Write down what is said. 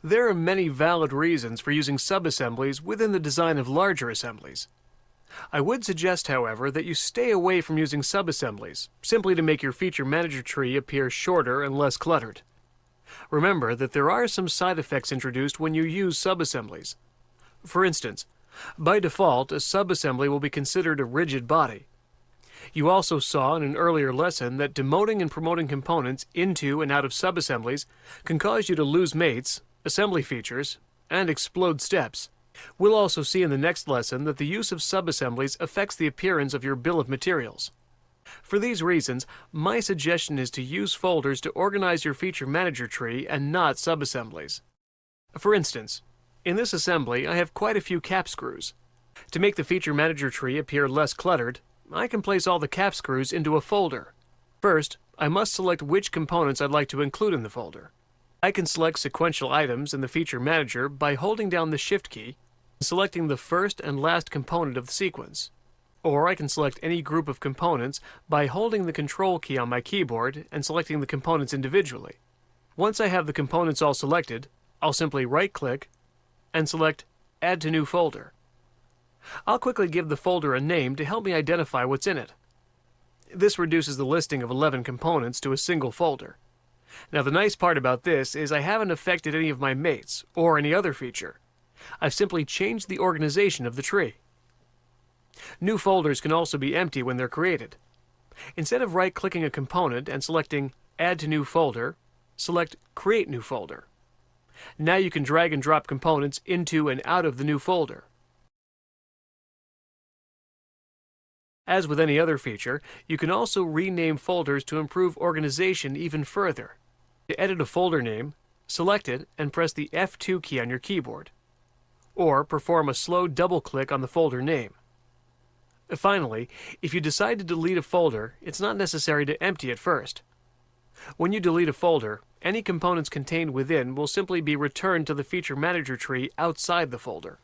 There are many valid reasons for using subassemblies within the design of larger assemblies. I would suggest, however, that you stay away from using subassemblies, simply to make your feature manager tree appear shorter and less cluttered. Remember that there are some side effects introduced when you use subassemblies. For instance, by default, a subassembly will be considered a rigid body. You also saw in an earlier lesson that demoting and promoting components into and out of subassemblies can cause you to lose mates, assembly features, and explode steps. We'll also see in the next lesson that the use of subassemblies affects the appearance of your bill of materials. For these reasons, my suggestion is to use folders to organize your feature manager tree and not subassemblies. For instance, in this assembly I have quite a few cap screws. To make the feature manager tree appear less cluttered, I can place all the cap screws into a folder. First, I must select which components I'd like to include in the folder. I can select sequential items in the feature manager by holding down the Shift key and selecting the first and last component of the sequence. Or I can select any group of components by holding the Control key on my keyboard and selecting the components individually. Once I have the components all selected, I'll simply right-click and select Add to New Folder. I'll quickly give the folder a name to help me identify what's in it. This reduces the listing of 11 components to a single folder. Now the nice part about this is I haven't affected any of my mates or any other feature. I've simply changed the organization of the tree. New folders can also be empty when they're created. Instead of right-clicking a component and selecting Add to New Folder, select Create New Folder. Now you can drag and drop components into and out of the new folder. As with any other feature, you can also rename folders to improve organization even further. To edit a folder name, select it and press the F2 key on your keyboard, or perform a slow double-click on the folder name. Finally, if you decide to delete a folder, it's not necessary to empty it first. When you delete a folder, any components contained within will simply be returned to the feature manager tree outside the folder.